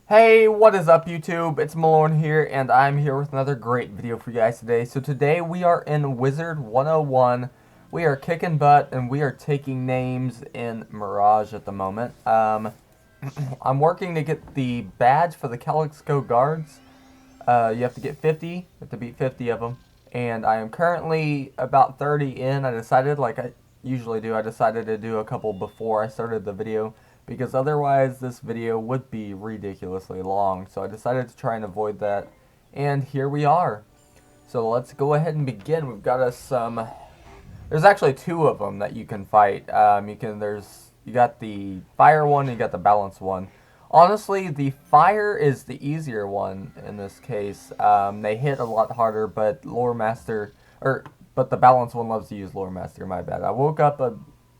Hey, what is up YouTube? It's Malone here, and I'm here with another great video for you guys today. So today we are in Wizard 101. We are kicking butt, and we are taking names in Mirage at the moment. I'm working to get the badge for the Calixco guards. You have to get 50. You have to beat 50 of them. And I am currently about 30 in. I decided, like I usually do, I decided to do a couple before I started the video, because otherwise this video would be ridiculously long. So I decided to try and avoid that. And here we are. So let's go ahead and begin. We've got us some... There's actually two of them that you can fight. You got the fire one, you got the balance one. Honestly, the fire is the easier one in this case. They hit a lot harder, but but the balance one loves to use Lore Master. My bad. I woke up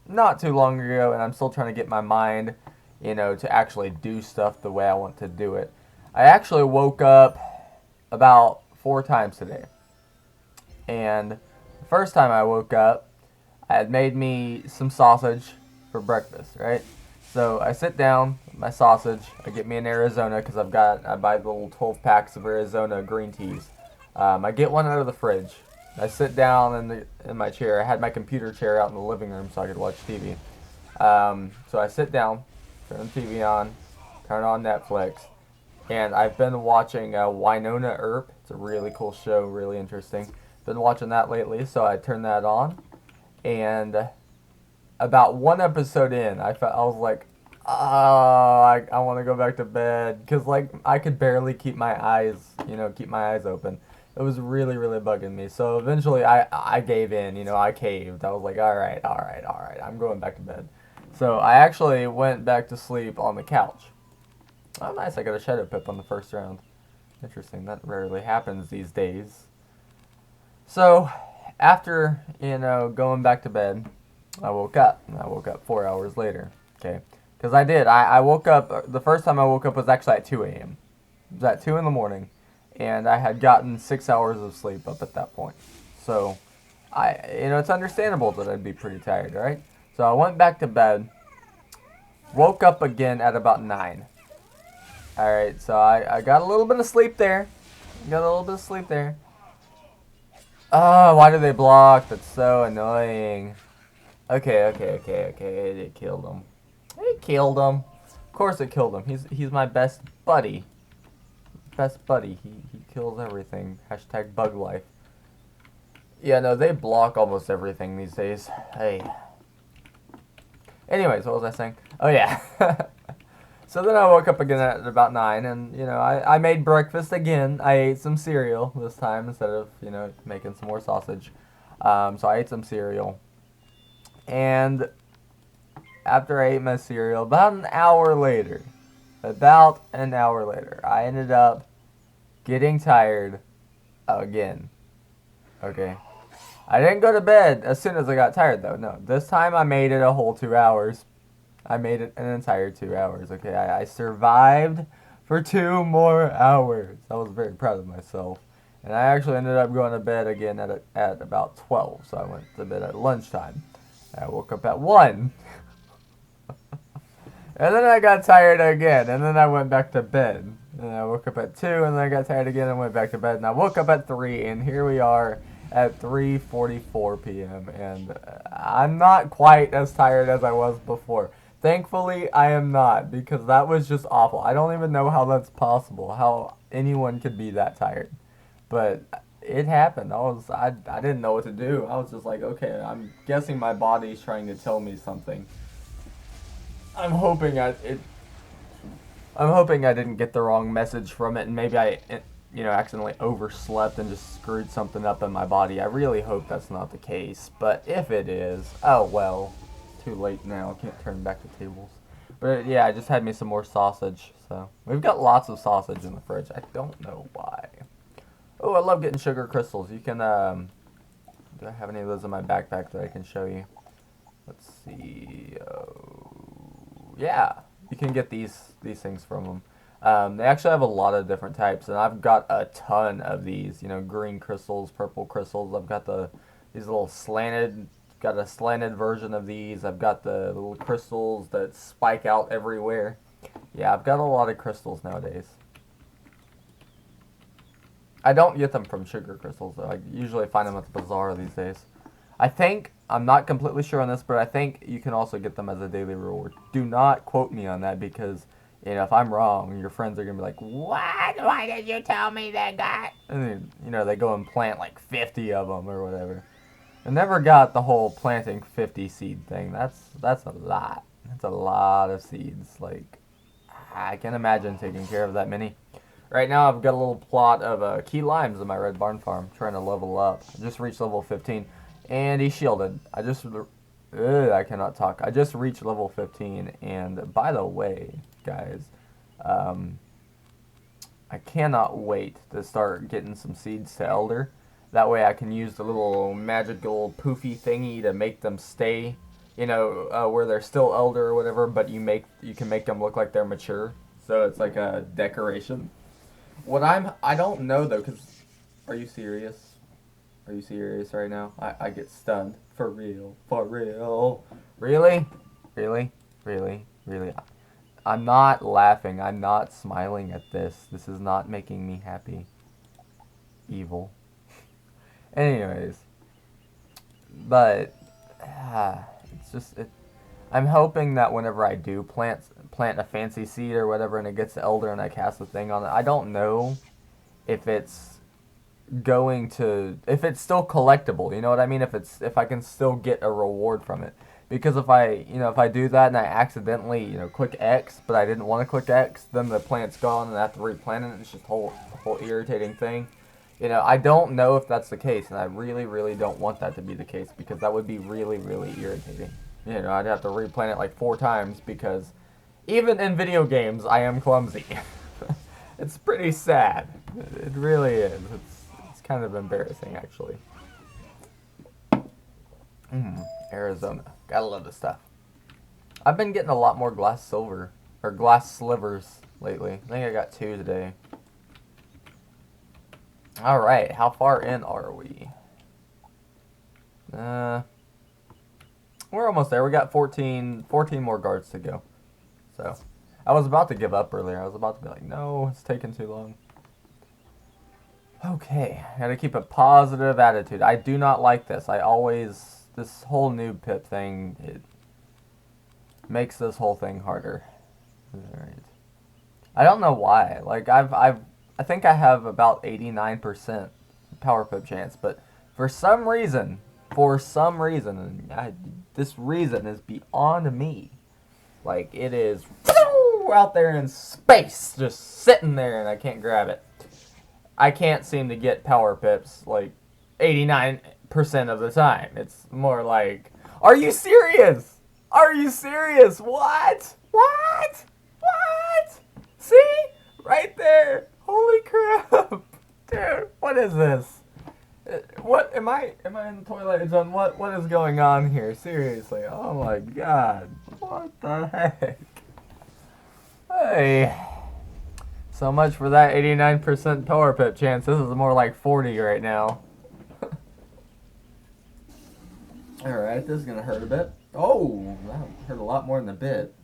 not too long ago, and I'm still trying to get my mind, to actually do stuff the way I want to do it. I actually woke up about 4 times today, and the first time I woke up, I had made me some sausage for breakfast, right? So I sit down, my sausage, I get me an Arizona, because I buy the little 12 packs of Arizona green teas. I get one out of the fridge. I sit down in my chair. I had my computer chair out in the living room so I could watch TV. So I sit down, turn the TV on, turn on Netflix, and I've been watching Winona Earp. It's a really cool show, really interesting. Been watching that lately, so I turned that on, and about one episode in, I was like, I want to go back to bed, because I could barely keep my eyes open. It was really, really bugging me. So eventually I gave in, I caved. I was like, all right, I'm going back to bed. So I actually went back to sleep on the couch. Oh, nice, I got a Shadow Pip on the first round. Interesting, that rarely happens these days. So after, going back to bed, I woke up. I woke up 4 hours later, okay? Because I woke up, the first time I woke up was actually at 2 a.m. It was at 2 in the morning, and I had gotten 6 hours of sleep up at that point. So, it's understandable that I'd be pretty tired, right? So I went back to bed, woke up again at about 9. Alright, so I got a little bit of sleep there. Oh, why do they block? That's so annoying. Okay, it killed him. It killed him. Of course it killed him. He's my best buddy. He kills everything. Hashtag bug life. Yeah, no, they block almost everything these days. Hey. Anyways, what was I saying? Oh, yeah. So then I woke up again at about 9, and, I made breakfast again. I ate some cereal this time instead of, making some more sausage. So I ate some cereal. And after I ate my cereal, about an hour later, I ended up getting tired again. Okay. I didn't go to bed as soon as I got tired, though. No, this time I made it a whole 2 hours. I made it an entire 2 hours, okay? I survived for 2 more hours. I was very proud of myself. And I actually ended up going to bed again at about 12, so I went to bed at lunchtime. I woke up at 1. And then I got tired again, and then I went back to bed. And I woke up at 2, and then I got tired again and went back to bed. And I woke up at 3, and here we are at 3:44 p.m. And I'm not quite as tired as I was before. Thankfully, I am not, because that was just awful. I don't even know how that's possible, how anyone could be that tired. But it happened. I didn't know what to do. I was just like, okay, I'm guessing my body's trying to tell me something. I'm hoping I didn't get the wrong message from it, and maybe I accidentally overslept and just screwed something up in my body. I really hope that's not the case, but if it is, oh well, too late now. Can't turn back the tables. But yeah, I just had me some more sausage. So we've got lots of sausage in the fridge. I don't know why. Oh, I love getting sugar crystals. You can do I have any of those in my backpack that I can show you? Let's see. Yeah, you can get these things from them. They actually have a lot of different types, and I've got a ton of these. Green crystals, purple crystals. I've got these little got a slanted version of these. I've got the little crystals that spike out everywhere. Yeah, I've got a lot of crystals nowadays. I don't get them from sugar crystals, though. I usually find them at the bazaar these days. I think, I'm not completely sure on this, but I think you can also get them as a daily reward. Do not quote me on that because, you know, if I'm wrong, your friends are going to be like, what? Why did you tell me that guy? And then, you know, they go and plant like 50 of them or whatever. I never got the whole planting 50 seed thing. That's a lot. That's a lot of seeds. Like, I can imagine taking care of that many. Right now, I've got a little plot of key limes in my red barn farm, trying to level up. I just reached level 15, and he's shielded. I cannot talk. I just reached level 15, and by the way, guys, I cannot wait to start getting some seeds to Elder. That way, I can use the little magical poofy thingy to make them stay, you know, where they're still Elder or whatever. But you can make them look like they're mature, so it's like a decoration. I don't know though, cause, are you serious? Are you serious right now? I get stunned. For real. For real. Really? Really? Really? Really? I'm not laughing. I'm not smiling at this. This is not making me happy. Evil. Anyways. But, it's just, I'm hoping that whenever I do plant a fancy seed or whatever and it gets to Elder and I cast the thing on it, I don't know if it's if it's still collectible, you know what I mean? If I can still get a reward from it. Because if I do that and I accidentally, you know, click X, but I didn't want to click X, then the plant's gone and I have to replant it. It's just a whole irritating thing. You know, I don't know if that's the case, and I really, really don't want that to be the case because that would be really, really irritating. You know, I'd have to replant it like 4 times because even in video games, I am clumsy. It's pretty sad. It really is. It's kind of embarrassing, actually. Arizona. Gotta love this stuff. I've been getting a lot more glass silver, or glass slivers lately. I think I got 2 today. Alright, how far in are we? We're almost there. We got 14 more guards to go. So, I was about to give up earlier. I was about to be like, no, it's taking too long. Okay, gotta keep a positive attitude. I do not like this. This whole noob pip thing, it makes this whole thing harder. Alright. I don't know why. Like, I think I have about 89% power pip chance, but for some reason, this reason is beyond me. Like, it is out there in space, just sitting there, and I can't grab it. I can't seem to get power pips, like, 89% of the time. It's more like, are you serious? Are you serious? What? What? What? See? Right there. Holy crap. Dude, what is this? What am I in the toilet? John, what is going on here? Seriously. Oh my god. What the heck? Hey. So much for that 89% power pip chance. This is more like 40 right now. Alright, this is gonna hurt a bit. Oh, that hurt a lot more than a bit.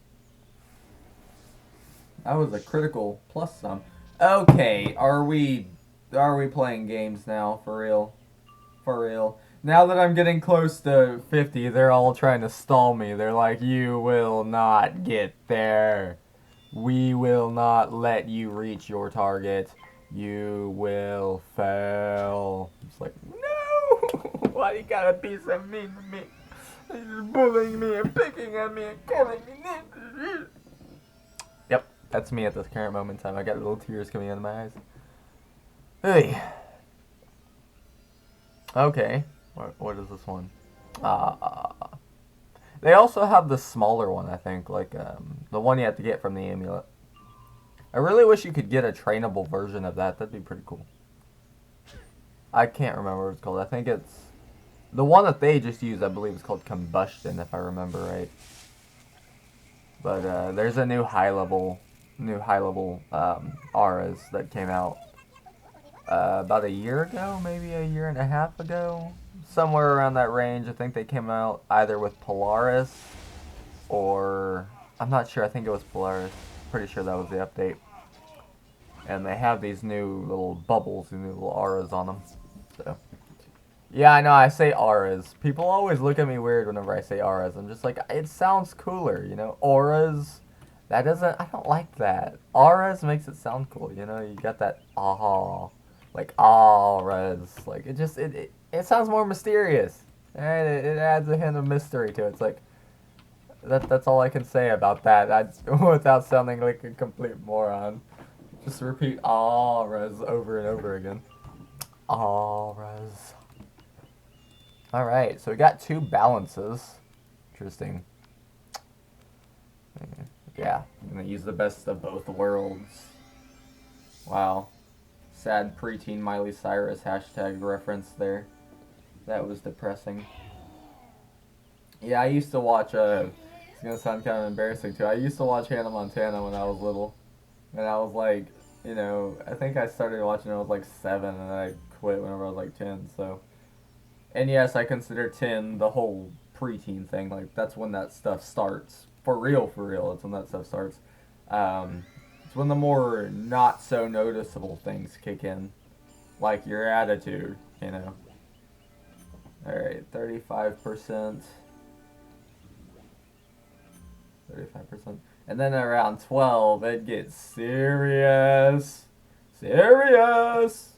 That was a critical plus some. Okay, are we playing games now? For real? For real? Now that I'm getting close to 50, they're all trying to stall me. They're like, you will not get there. We will not let you reach your target. You will fail. It's like, no! Why you gotta be so mean to me? You're bullying me and picking on me and calling me. Yep, that's me at this current moment in time. I got little tears coming out of my eyes. Hey. Okay. What is this one? They also have the smaller one, I think. Like, the one you have to get from the amulet. I really wish you could get a trainable version of that. That'd be pretty cool. I can't remember what it's called. I think it's... The one that they just used, I believe, is called Combustion, if I remember right. But, there's a new high-level auras that came out about a year ago, maybe a year and a half ago. Somewhere around that range. I think they came out either with Polaris or... I'm not sure. I think it was Polaris. Pretty sure that was the update. And they have these new little bubbles, and new little auras on them. So, yeah, I know, I say auras. People always look at me weird whenever I say auras. I'm just like, it sounds cooler, you know? Auras, that doesn't, I don't like that. Auras makes it sound cool, you know? You got that aha, like auras. Like, it just, it sounds more mysterious. And it adds a hint of mystery to it. It's like, that's all I can say about that. Without sounding like a complete moron. Just repeat auras over and over again. Auras. Alright, so we got 2 balances. Interesting. Yeah, I'm gonna use the best of both worlds. Wow. Sad preteen Miley Cyrus hashtag reference there. That was depressing. Yeah, I used to watch, it's gonna sound kind of embarrassing too. I used to watch Hannah Montana when I was little. And I was like, you know, I think I started watching when I was like 7, and then I quit whenever I was like 10, so. And yes, I consider 10 the whole preteen thing. Like, that's when that stuff starts. For real, that's when that stuff starts. It's when the more not so noticeable things kick in. Like your attitude, you know. Alright, 35%. 35%. And then around 12, it gets serious. Serious!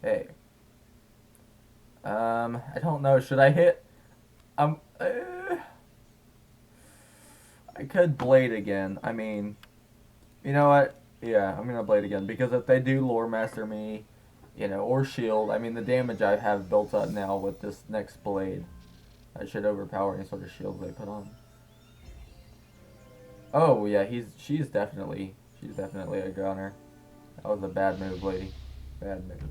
Okay. I don't know. Should I hit? I could blade again. I mean, you know what? Yeah, I'm gonna blade again. Because if they do lore master me, you know, or shield, I mean, the damage I have built up now with this next blade, I should overpower any sort of shield they put on. Oh yeah, she's definitely a gunner. That was a bad move, lady. Bad move.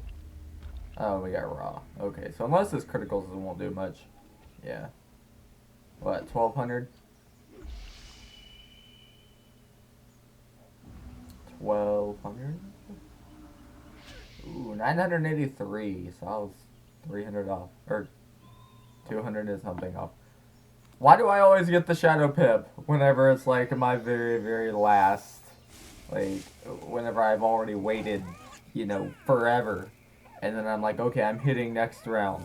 Oh, we got raw. Okay, so unless this criticals, it won't do much. Yeah. What, 1200? 1200? Ooh, 983. So I was 300 off. Or 200 and something off. Why do I always get the Shadow Pip whenever it's like my very, very last? Like, whenever I've already waited, you know, forever. And then I'm like, okay, I'm hitting next round.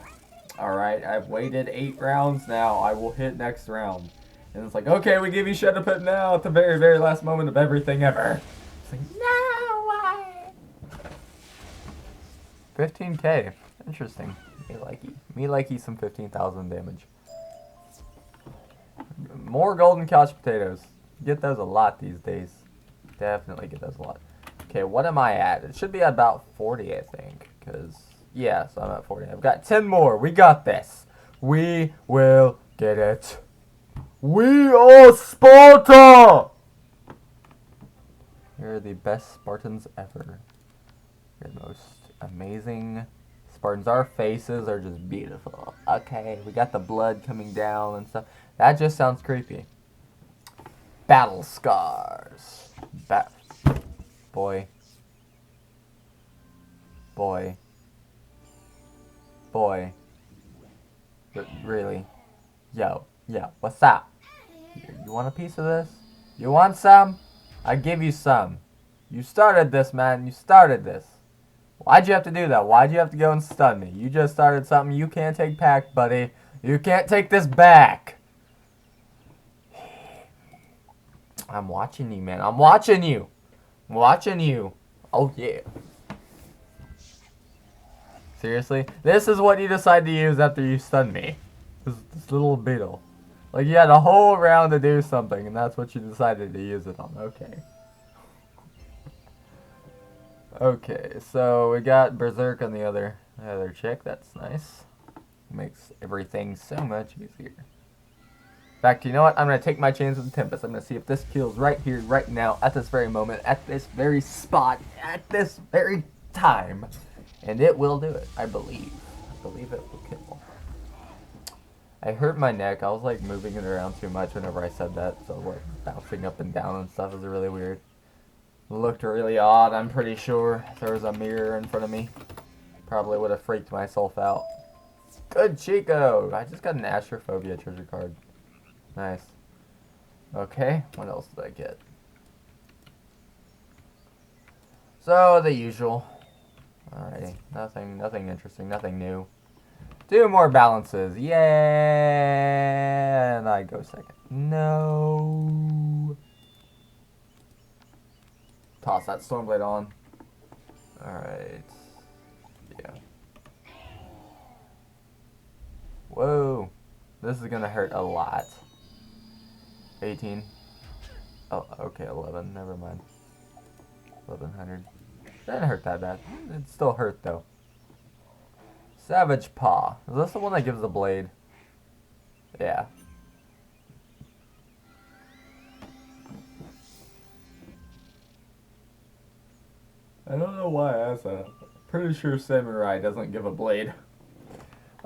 Alright, I've waited 8 rounds now. I will hit next round. And it's like, okay, we give you Shadow Pip now at the very, very last moment of everything ever. It's like, no, why? 15k. Interesting. Me likey some 15,000 damage. More golden couch potatoes. Get those a lot these days. Definitely get those a lot. Okay, what am I at? It should be at about 40, I think. Because, yeah, so I'm at 40. I've got 10 more. We got this. We will get it. We are Sparta! You're the best Spartans ever. You're the most amazing Spartans. Our faces are just beautiful. Okay, we got the blood coming down and stuff. That just sounds creepy. Battle scars. Boy. Boy. Boy. Really? Yo, what's up? You want a piece of this? You want some? I give you some. You started this, man. You started this. Why'd you have to do that? Why'd you have to go and stun me? You just started something you can't take back, buddy. You can't take this back. I'm watching you, man. I'm watching you. I'm watching you. Oh, yeah. Seriously? This is what you decide to use after you stun me. This little beetle. Like, you had a whole round to do something, and that's what you decided to use it on. Okay. Okay, so we got Berserk on the other chick. That's nice. Makes everything so much easier. In fact, you know what? I'm going to take my chance with the Tempest. I'm going to see if this kills right here, right now, at this very moment, at this very spot, at this very time. And it will do it, I believe. I believe it will kill. I hurt my neck. I was like moving it around too much whenever I said that. So like bouncing up and down and stuff was really weird. Looked really odd, I'm pretty sure. If there was a mirror in front of me, probably would have freaked myself out. Good Chico! I just got an Astrophobia treasure card. Nice. Okay, what else did I get? So, the usual. Alrighty. Nothing interesting. Nothing new. 2 more balances. Yay! And I go second. No. Toss that Stormblade on. Alright. Yeah. Whoa. This is gonna hurt a lot. 18. Oh, okay, 11. Never mind. 1100. Didn't hurt that bad. It still hurt though. Savage Paw. Is this the one that gives the blade? Yeah. I don't know why I asked that. Pretty sure Samurai doesn't give a blade.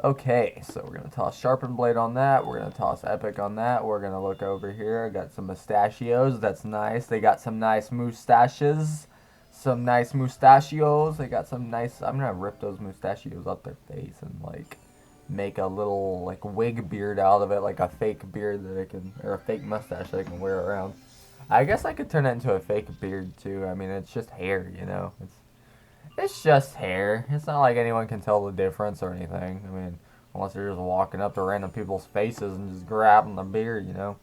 Okay, so we're going to toss Sharpened Blade on that. We're going to toss Epic on that. We're going to look over here. I got some mustachios. That's nice. They got some nice mustaches. Some nice mustachios. They got some nice... I'm going to rip those mustachios off their face and, like, make a little, like, wig beard out of it. Like a fake beard that I can... Or a fake mustache that I can wear around. I guess I could turn it into a fake beard, too. I mean, it's just hair, you know? It's just hair. It's not like anyone can tell the difference or anything. I mean, unless you're just walking up to random people's faces and just grabbing the beard, you know?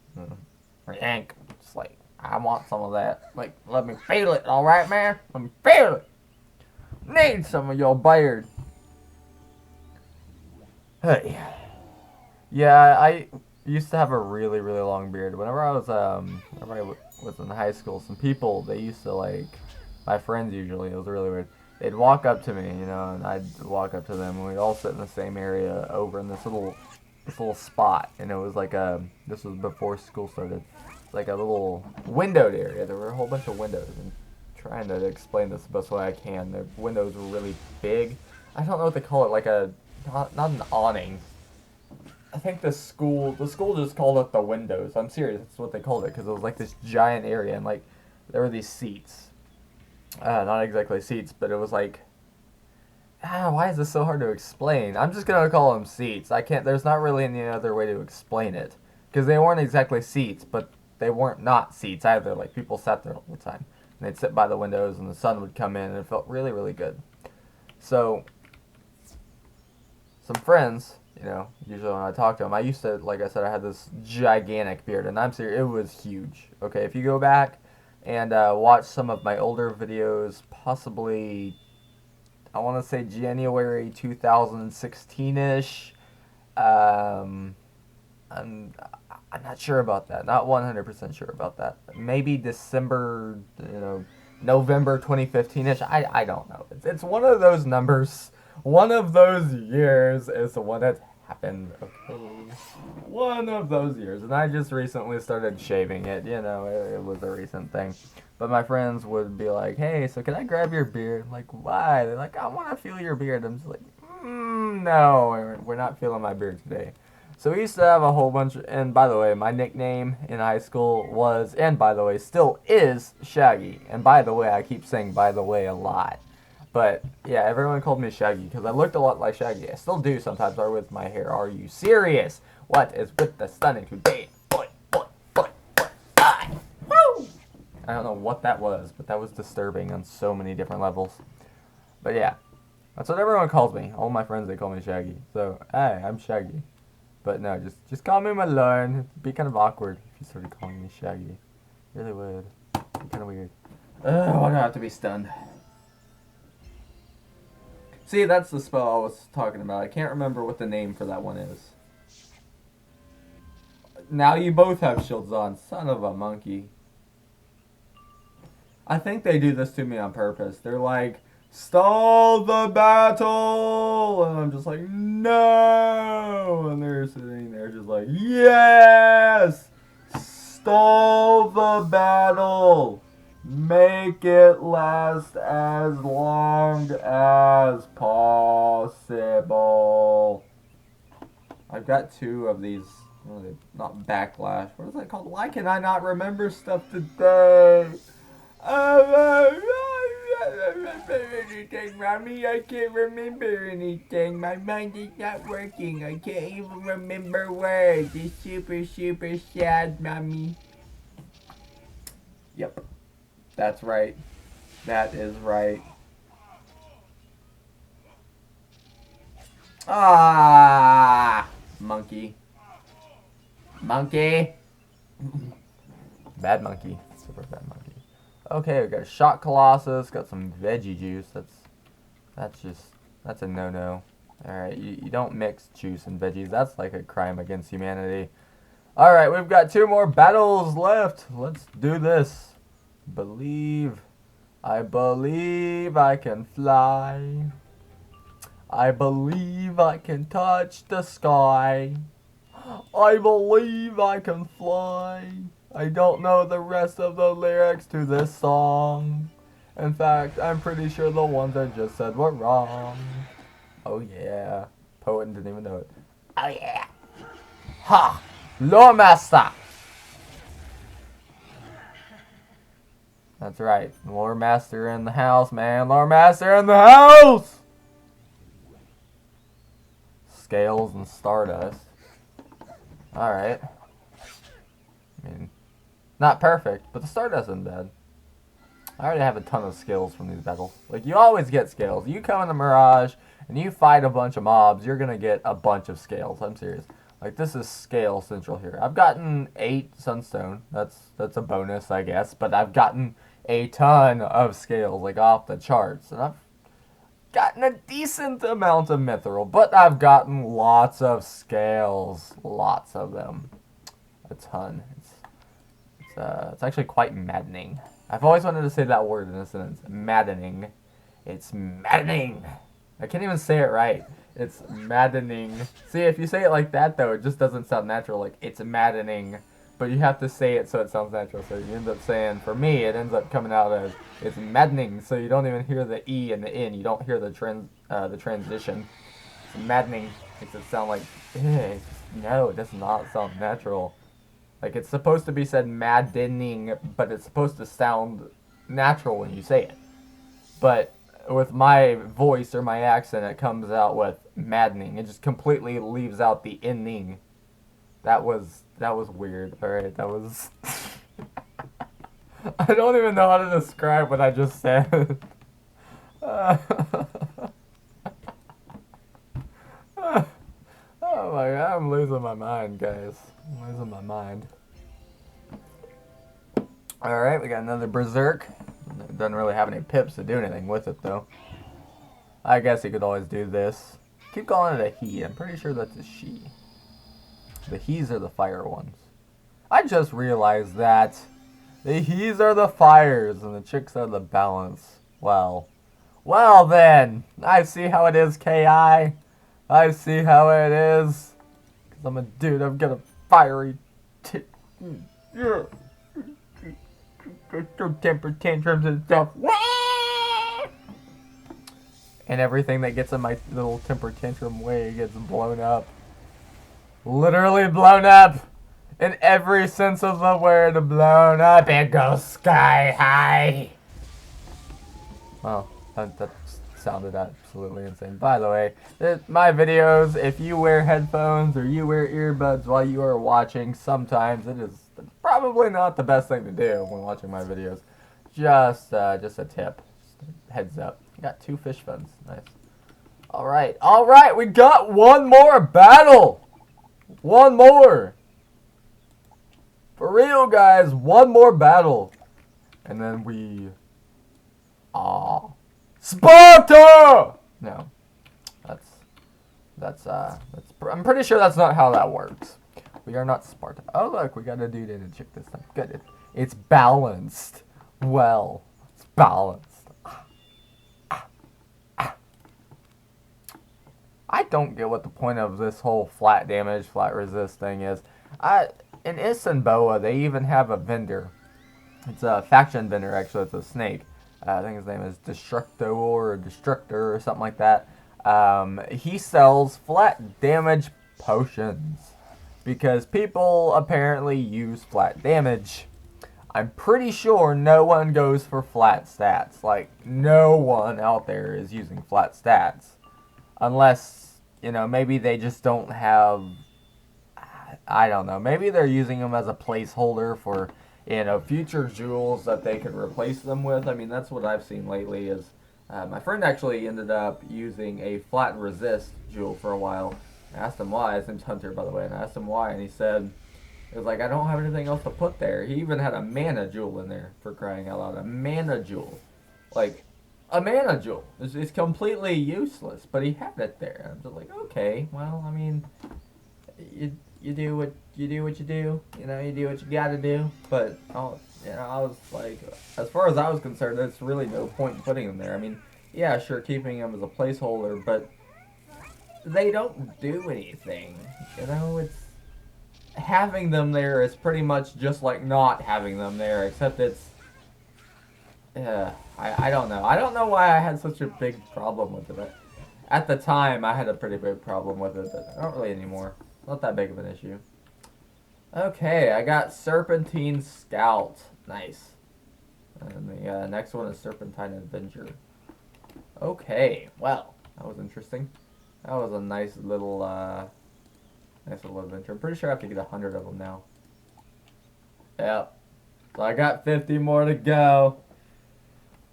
Or yank. Just like, I want some of that. Like, let me feel it, alright, man? Let me feel it. Need some of your beard. Hey. Yeah, I used to have a really, really long beard. Whenever I was in high school, some people, they used to, like, my friends usually, it was really weird. They'd walk up to me, you know, and I'd walk up to them, and we'd all sit in the same area over in this little spot, and it was like this was before school started, like a little windowed area. There were a whole bunch of windows, and trying to explain this the best way I can. The windows were really big. I don't know what they call it, like not an awning. I think the school just called it the windows. I'm serious, that's what they called it, because it was like this giant area, and like there were these seats. Not exactly seats, but it was like, why is this so hard to explain? I'm just gonna call them seats. There's not really any other way to explain it. Because they weren't exactly seats, but they weren't not seats either. Like, people sat there all the time. And they'd sit by the windows, and the sun would come in, and it felt really, really good. So, some friends, you know, usually when I talk to them, I used to, like I said, I had this gigantic beard, and I'm serious, it was huge. Okay, if you go back and watch some of my older videos, possibly, I want to say January 2016-ish. I'm not sure about that. Not 100% sure about that. Maybe December, you know, November 2015-ish. I don't know. It's one of those numbers. One of those years is the one that's happened. Okay. One of those years. And I just recently started shaving it. You know, it was a recent thing. But my friends would be like, hey, so can I grab your beard? I'm like, why? They're like, I want to feel your beard. I'm just like, no, we're not feeling my beard today. So we used to have a whole bunch, and by the way, my nickname in high school was, and by the way, still is, Shaggy. And by the way, I keep saying by the way a lot. But, yeah, everyone called me Shaggy, because I looked a lot like Shaggy. I still do sometimes, or with my hair. Are you serious? What is with the stunning today? Boy, woo! I don't know what that was, but that was disturbing on so many different levels. But, yeah, that's what everyone calls me. All my friends, they call me Shaggy. So, hey, I'm Shaggy. But no, just call me Malone. It'd be kind of awkward if you started calling me Shaggy. It really would. It'd be kind of weird. Why do I have to be stunned? See, that's the spell I was talking about. I can't remember what the name for that one is. Now you both have shields on. Son of a monkey. I think they do this to me on purpose. They're like, stall the battle! And I'm just like, no! And they're sitting there just like, yes! Stall the battle! Make it last as long as possible. I've got 2 of these, not backlash. What is that called? Why can I not remember stuff today? Anything, Mommy. I can't remember anything. My mind is not working. I can't even remember words. It's super, super sad, Mommy. Yep. That's right. That is right. Ah! Monkey. Monkey! Bad monkey. Super bad monkey. Okay, we got a shot Colossus, got some veggie juice. That's a no-no. Alright, you don't mix juice and veggies. That's like a crime against humanity. Alright, we've got 2 more battles left. Let's do this. I believe I can fly. I believe I can touch the sky. I believe I can fly. I don't know the rest of the lyrics to this song. In fact, I'm pretty sure the ones I just said were wrong. Oh yeah. Poet didn't even know it. Oh yeah. Ha! Lore Master! That's right. Lore Master in the house, man. Lore Master in the house! Scales and Stardust. Alright. I mean, not perfect, but the Stardust isn't bad. I already have a ton of skills from these battles. Like, you always get scales. You come in the Mirage, and you fight a bunch of mobs, you're gonna get a bunch of scales. I'm serious. Like, this is scale central here. I've gotten 8 Sunstone. That's a bonus, I guess. But I've gotten a ton of scales, like, off the charts. And I've gotten a decent amount of mithril, but I've gotten lots of scales. Lots of them. A ton. It's actually quite maddening. I've always wanted to say that word in a sentence. Maddening. It's maddening. I can't even say it right. It's maddening. See, if you say it like that, though, it just doesn't sound natural. Like, it's maddening. But you have to say it so it sounds natural. So you end up saying, for me, it ends up coming out as, it's maddening. So you don't even hear the E and the N. You don't hear the transition. It's maddening. Makes it sound like, no, it does not sound natural. Like, it's supposed to be said maddening, but it's supposed to sound natural when you say it. But with my voice or my accent, it comes out with maddening. It just completely leaves out the ending. That was weird. Alright, that was... I don't even know how to describe what I just said. Oh my god, I'm losing my mind, guys. I'm losing my mind. Alright, we got another Berserk. It doesn't really have any pips to do anything with it, though. I guess you could always do this. Keep calling it a he. I'm pretty sure that's a she. The he's are the fire ones. I just realized that the he's are the fires and the chicks are the balance. Well then. I see how it is, K.I. I see how it is. Because I'm a dude. I've got a fiery temper tantrums and stuff. And everything that gets in my little temper tantrum way gets blown up. Literally blown up. In every sense of the word, blown up. It goes sky high. Well, that sounded absolutely insane. By the way, my videos, if you wear headphones or you wear earbuds while you are watching, sometimes it's probably not the best thing to do when watching my videos. Just a tip. Just a heads up. Got 2 fish fins. Nice. Alright, we got one more battle! One more! For real, guys, one more battle. And then we... Sparta! No. That's I'm pretty sure that's not how that works. We are not Sparta. Oh, look, we got a dude and a chick this time. Good. It's balanced. Well, it's balanced. I don't get what the point of this whole flat damage, flat resist thing is. In Isenboa, they even have a vendor. It's a faction vendor, actually. It's a snake. I think his name is Destructor or something like that. He sells flat damage potions. Because people apparently use flat damage. I'm pretty sure no one goes for flat stats. Like, no one out there is using flat stats. Unless, you know, maybe they just don't have... I don't know. Maybe they're using them as a placeholder for you know, future jewels that they could replace them with. I mean, that's what I've seen lately is my friend actually ended up using a flat and resist jewel for a while. I asked him why. His name's Hunter, by the way, and I asked him why, and he said, it was like, I don't have anything else to put there. He even had a mana jewel in there, for crying out loud. A mana jewel. Like, a mana jewel. It's completely useless, but he had it there. I'm just like, okay, well, I mean, you do what you do. You know, you do what you gotta do. But, you know, I was like, as far as I was concerned, there's really no point in putting them there. I mean, yeah, sure, keeping them as a placeholder, but they don't do anything. You know, it's having them there is pretty much just like not having them there, except it's I don't know. I don't know why I had such a big problem with it. At the time, I had a pretty big problem with it, but not really anymore. Not that big of an issue. Okay, I got Serpentine Scout. Nice. And the next one is Serpentine Avenger. Okay, well, that was interesting. That was a nice little adventure. I'm pretty sure I have to get 100 of them now. Yep. So I got 50 more to go.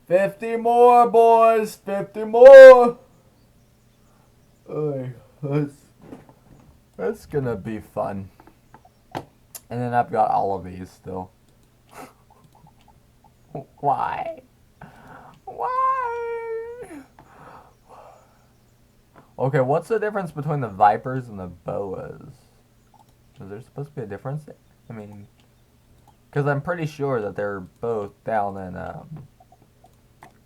50 more, boys. 50 more. Oy, that's gonna be fun. And then I've got all of these still. Why? Why? Okay, what's the difference between the Vipers and the Boas? Is there supposed to be a difference? I mean, because I'm pretty sure that they're both down in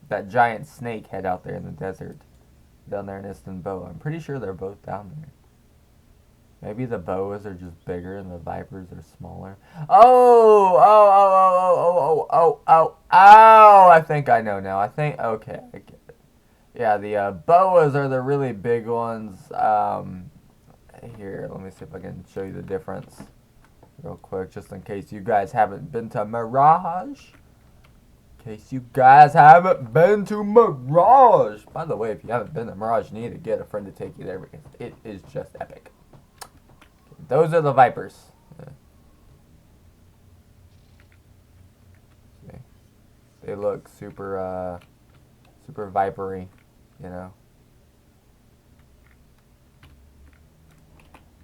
that giant snake head out there in the desert. Down there in Istanbul. I'm pretty sure they're both down there. Maybe the Boas are just bigger and the Vipers are smaller. Oh, I think I know now. Okay, I get it. Yeah, the Boas are the really big ones. Here, let me see if I can show you the difference real quick, just in case you guys haven't been to Mirage. By the way, if you haven't been to Mirage, you need to get a friend to take you there because it is just epic. Those are the Vipers. See? They look super, super vipery, you know.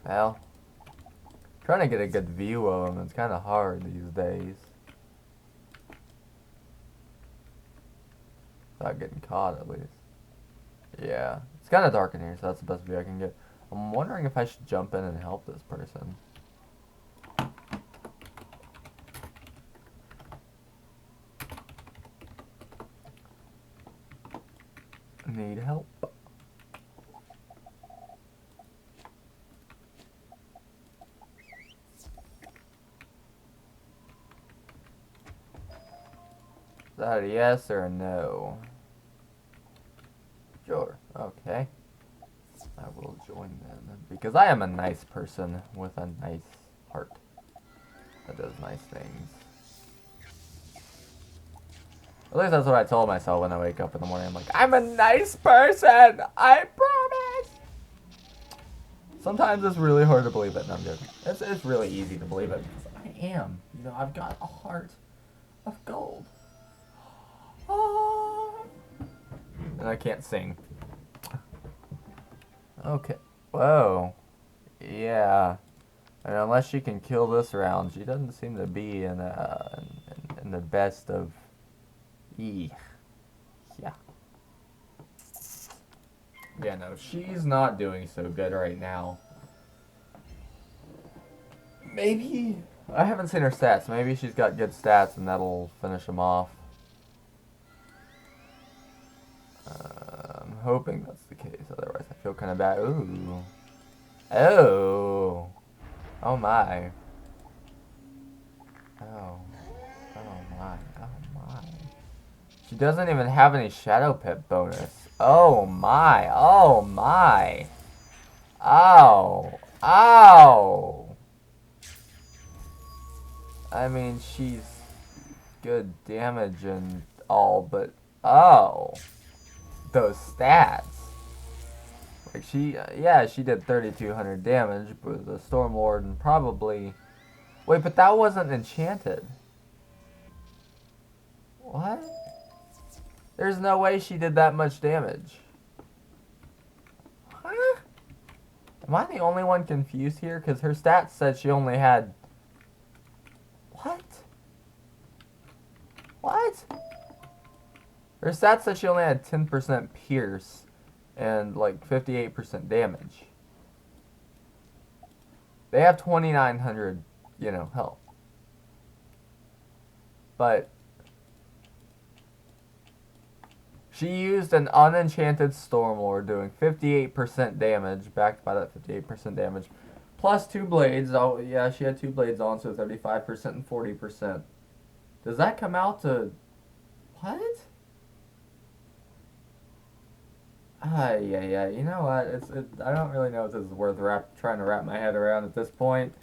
Well, trying to get a good view of them, it's kind of hard these days. Without getting caught, at least. Yeah, it's kind of dark in here, so that's the best view I can get. I'm wondering if I should jump in and help this person. Need help. Is that a yes or a no? Sure, okay. I will join them because I am a nice person with a nice heart that does nice things. At least that's what I told myself when I wake up in the morning. I'm like, I'm a nice person! I promise! Sometimes it's really hard to believe it, and I'm joking. It's really easy to believe it because I am. You know, I've got a heart of gold. Oh. And I can't sing. Okay. Whoa. Yeah. And unless she can kill this round, she doesn't seem to be in the best of yeah. Yeah, no, she's not doing so good right now. Maybe I haven't seen her stats. Maybe she's got good stats, and that'll finish them off. I'm hoping that's the case. Otherwise, I feel kind of bad. Ooh. Oh. Oh my. Oh. Oh my. Oh my. She doesn't even have any Shadow Pit bonus. Oh my. Oh my. Ow. Ow. I mean, she's good damage and all, but oh. Those stats. Like yeah, she did 3,200 damage with the Stormlord and probably... Wait, but that wasn't enchanted. What? There's no way she did that much damage. Huh? Am I the only one confused here? Because her stats said she only had... What? What? Her stats said she only had 10% pierce and like 58% damage. They have 2,900, you know, health. But she used an unenchanted Stormlord doing 58% damage, backed by that 58% damage. Plus 2 blades. Oh, yeah, she had 2 blades on, so 35% and 40%. Does that come out to... What? Yeah. You know what? I don't really know if this is worth trying to wrap my head around at this point.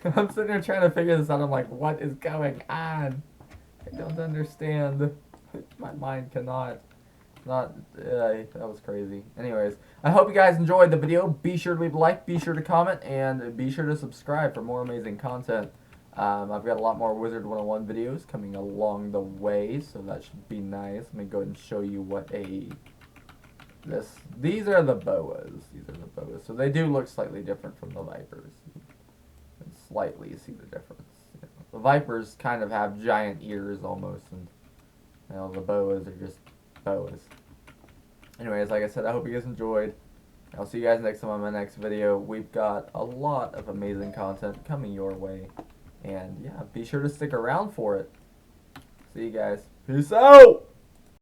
I'm sitting here trying to figure this out. I'm like, what is going on? I don't understand. My mind cannot. That was crazy. Anyways, I hope you guys enjoyed the video. Be sure to leave a like, be sure to comment, and be sure to subscribe for more amazing content. I've got a lot more Wizard101 videos coming along the way, so that should be nice. Let me go ahead and show you what these are the boas. These are the boas. So they do look slightly different from the vipers. And slightly see the difference. You know, the vipers kind of have giant ears almost, and you know, the boas are just boas. Anyways, like I said, I hope you guys enjoyed. I'll see you guys next time on my next video. We've got a lot of amazing content coming your way. And yeah, be sure to stick around for it. See you guys. Peace out!